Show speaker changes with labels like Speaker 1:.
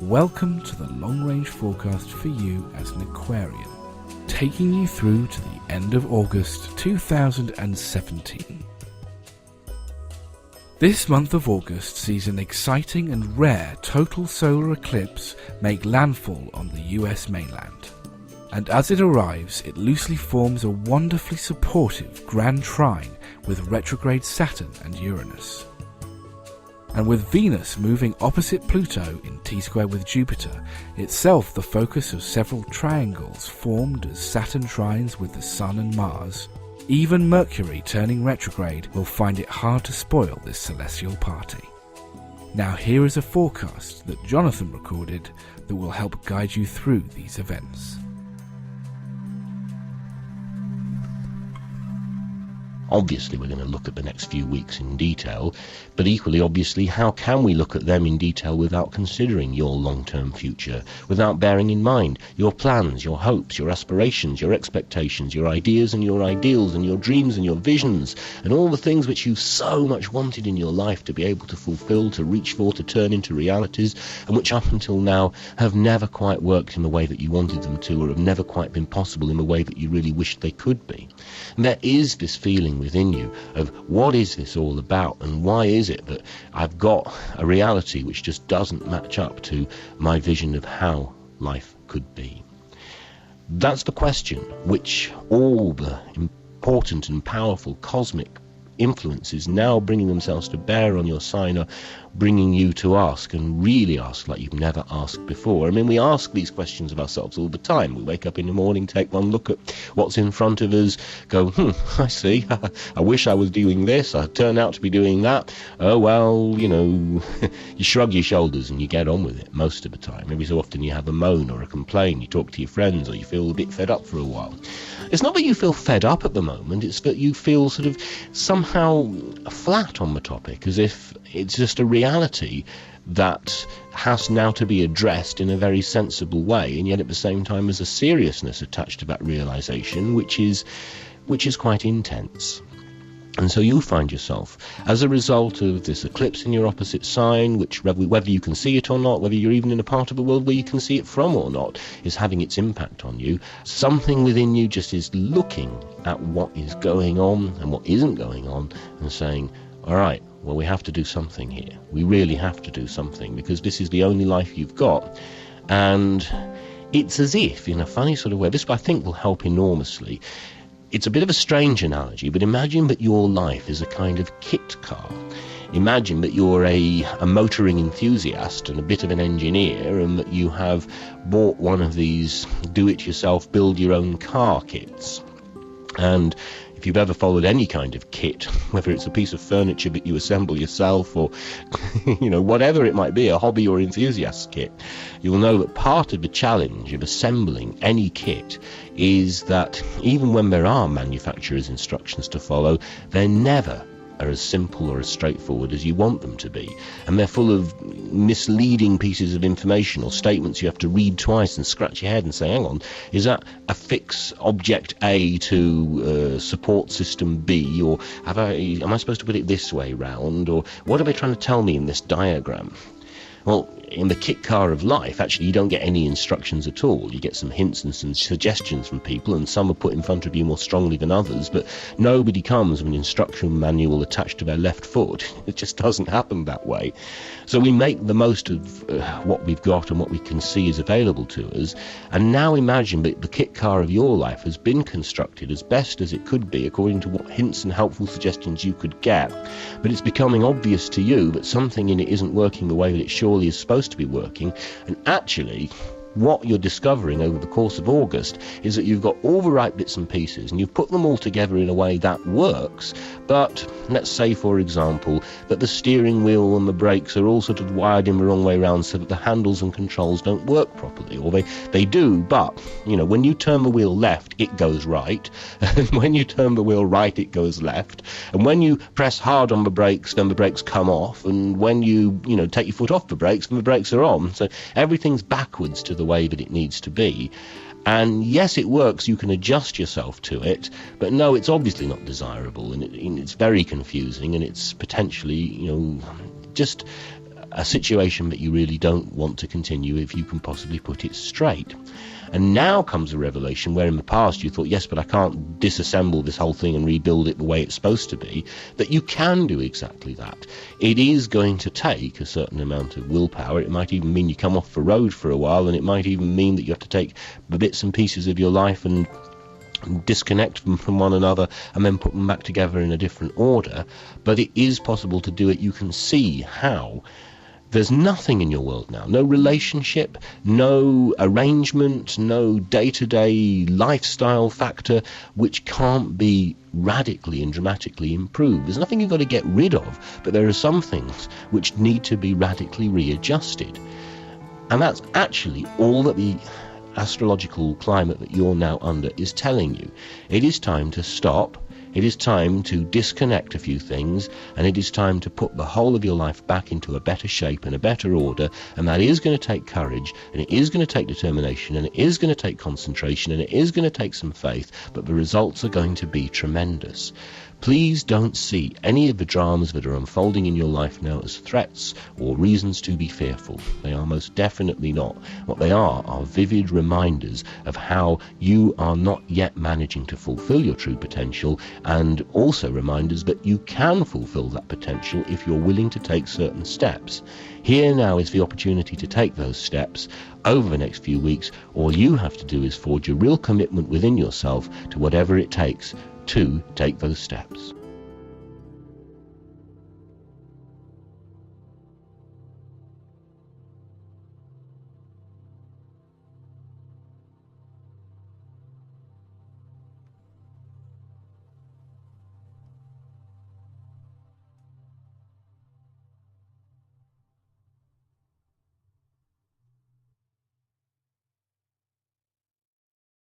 Speaker 1: Welcome to the long-range forecast for you as an Aquarian, taking you through to the end of August 2017. This month of August sees an exciting and rare total solar eclipse make landfall on the US mainland. And as it arrives, it loosely forms a wonderfully supportive grand trine with retrograde Saturn and Uranus. And with Venus moving opposite Pluto in T-square with Jupiter, itself the focus of several triangles formed as Saturn trines with the Sun and Mars, even Mercury turning retrograde will find it hard to spoil this celestial party. Now here is a forecast that Jonathan recorded that will help guide you through these events.
Speaker 2: Obviously, we're going to look at the next few weeks in detail, but equally obviously, how can we look at them in detail without considering your long-term future, without bearing in mind your plans, your hopes, your aspirations, your expectations, your ideas and your ideals and your dreams and your visions, and all the things which you've so much wanted in your life to be able to fulfill, to reach for, to turn into realities, and which up until now have never quite worked in the way that you wanted them to, or have never quite been possible in the way that you really wished they could be. And there is this feeling within you of what is this all about, and why is it that I've got a reality which just doesn't match up to my vision of how life could be. That's the question which all the important and powerful cosmic influences now bringing themselves to bear on your sign are bringing you to ask, and really ask like you've never asked before. I mean, we ask these questions of ourselves all the time. We wake up in the morning, take one look at what's in front of us, go, I see, I wish I was doing this, I turn out to be doing that. Oh well, you shrug your shoulders and you get on with it most of the time. Every so often you have a moan or a complaint, you talk to your friends, or you feel a bit fed up for a while. It's not that you feel fed up at the moment, it's that you feel sort of somehow flat on the topic, as if it's just a reality that has now to be addressed in a very sensible way, and yet at the same time there's a seriousness attached to that realization which is quite intense. And so you'll find yourself, as a result of this eclipse in your opposite sign, which whether you can see it or not, whether you're even in a part of the world where you can see it from or not, is having its impact on you. Something within you just is looking at what is going on and what isn't going on and saying, all right, well, we have to do something here. We really have to do something, because this is the only life you've got. And it's as if, in a funny sort of way, this I think will help enormously. It's a bit of a strange analogy, but imagine that your life is a kind of kit car. Imagine that you're a motoring enthusiast and a bit of an engineer, and that you have bought one of these do-it-yourself, build-your-own car kits. And if you've ever followed any kind of kit, whether it's a piece of furniture that you assemble yourself or, whatever it might be, a hobby or enthusiast kit, you'll know that part of the challenge of assembling any kit is that even when there are manufacturer's instructions to follow, they're never are as simple or as straightforward as you want them to be, and they're full of misleading pieces of information or statements you have to read twice and scratch your head and say, hang on, is that affix object A to support system B, or am I supposed to put it this way round, or what are they trying to tell me in this diagram? Well, in the kit car of life, actually, you don't get any instructions at all. You get some hints and some suggestions from people, and some are put in front of you more strongly than others, but nobody comes with an instruction manual attached to their left foot. It just doesn't happen that way. So we make the most of what we've got and what we can see is available to us, and now imagine that the kit car of your life has been constructed as best as it could be according to what hints and helpful suggestions you could get, but it's becoming obvious to you that something in it isn't working the way that it surely is supposed to be working. And actually, what you're discovering over the course of August is that you've got all the right bits and pieces, and you've put them all together in a way that works, but let's say, for example, that the steering wheel and the brakes are all sort of wired in the wrong way around, so that the handles and controls don't work properly, or they do, but when you turn the wheel left it goes right, and when you turn the wheel right it goes left, and when you press hard on the brakes then the brakes come off, and when you take your foot off the brakes then the brakes are on. So everything's backwards to the way that it needs to be. And yes, it works, you can adjust yourself to it, but no, it's obviously not desirable, and it's very confusing, and it's potentially, just a situation that you really don't want to continue if you can possibly put it straight. And now comes a revelation where in the past you thought, yes, but I can't disassemble this whole thing and rebuild it the way it's supposed to be, that you can do exactly that. It is going to take a certain amount of willpower. It might even mean you come off the road for a while, and it might even mean that you have to take the bits and pieces of your life and disconnect them from one another and then put them back together in a different order. But it is possible to do it. You can see how. There's nothing in your world now, no relationship, no arrangement, no day-to-day lifestyle factor which can't be radically and dramatically improved. There's nothing you've got to get rid of, but there are some things which need to be radically readjusted. And that's actually all that the astrological climate that you're now under is telling you. It is time to stop. It is time to disconnect a few things, and it is time to put the whole of your life back into a better shape and a better order, and that is going to take courage, and it is going to take determination, and it is going to take concentration, and it is going to take some faith, but the results are going to be tremendous. Please don't see any of the dramas that are unfolding in your life now as threats or reasons to be fearful. They are most definitely not. What they are vivid reminders of how you are not yet managing to fulfill your true potential, and also reminders that you can fulfill that potential if you're willing to take certain steps. Here now is the opportunity to take those steps over the next few weeks. All you have to do is forge a real commitment within yourself to whatever it takes to take those steps.